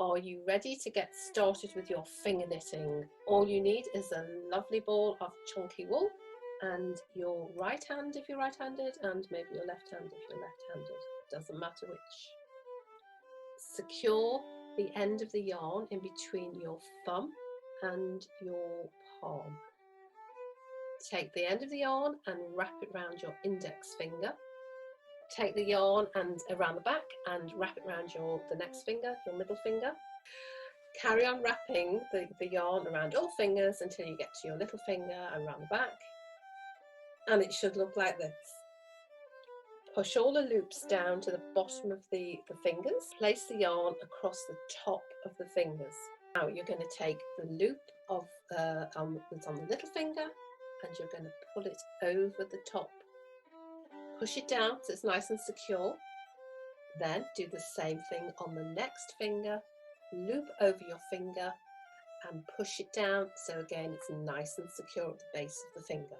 Are you ready to get started with your finger knitting? All you need is a lovely ball of chunky wool and your right hand if you're right-handed, and maybe your left hand if you're left-handed. Doesn't matter which. Secure the end of the yarn in between your thumb and your palm. Take the end of the yarn and wrap it around your index finger. Take the yarn and around the back and wrap it around the next finger, your middle finger. Carry on wrapping the yarn around all fingers until you get to your little finger and around the back. And it should look like this. Push all the loops down to the bottom of the fingers. Place the yarn across the top of the fingers. Now you're going to take the loop of that's on the little finger and you're going to pull it over the top. Push it down so it's nice and secure. Then do the same thing on the next finger. Loop over your finger and push it down so again it's nice and secure at the base of the finger.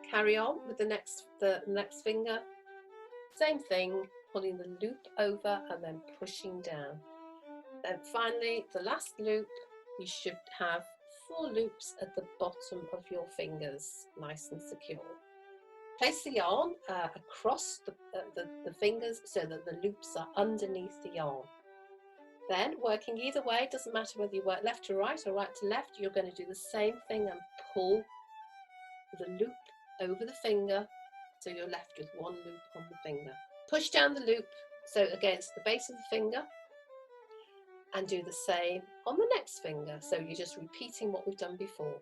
Carry on with the next finger. Same thing, pulling the loop over and then pushing down. Then finally, the last loop, you should have 4 loops at the bottom of your fingers, nice and secure. Place the yarn across the fingers so that the loops are underneath the yarn. Then, working either way, doesn't matter whether you work left to right or right to left, you're going to do the same thing and pull the loop over the finger so you're left with 1 loop on the finger. Push down the loop so against the base of the finger and do the same on the next finger. So you're just repeating what we've done before.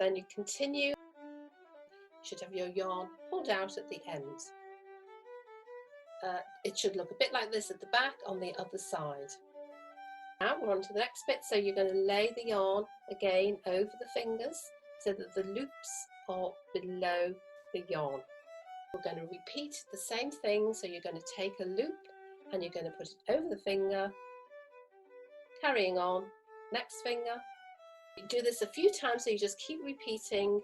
Then you continue. You should have your yarn pulled out at the end. It should look a bit like this at the back on the other side. Now we're on to the next bit. So you're going to lay the yarn again over the fingers so that the loops are below the yarn. We're going to repeat the same thing. So you're going to take a loop and you're going to put it over the finger, carrying on, next finger. You do this a few times, so you just keep repeating,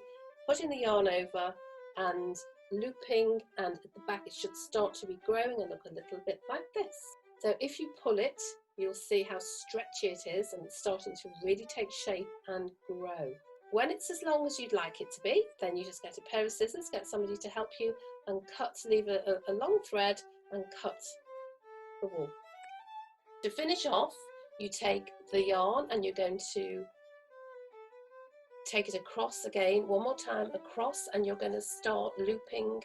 putting the yarn over and looping, and at the back it should start to be growing and look a little bit like this. So if you pull it, you'll see how stretchy it is and it's starting to really take shape and grow. When it's as long as you'd like it to be, then you just get a pair of scissors, get somebody to help you and cut, leave a long thread and cut the wool. To finish off, you take the yarn and you're going to take it across again, one more time across, and you're going to start looping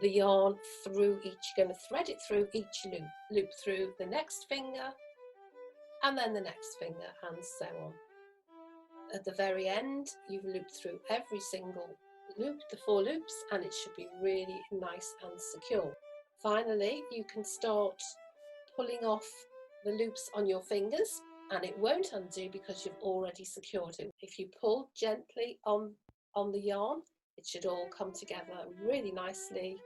the yarn through each, you're going to thread it through each loop, loop through the next finger and then the next finger and so on. At the very end, you've looped through every single loop, the 4 loops, and it should be really nice and secure. Finally, you can start pulling off the loops on your fingers and it won't undo because you've already secured it. If you pull gently on the yarn, it should all come together really nicely.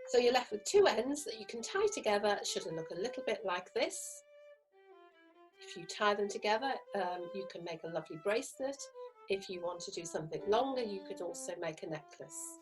So you're left with 2 ends that you can tie together. It should look a little bit like this. If you tie them together, you can make a lovely bracelet. If you want to do something longer, you could also make a necklace.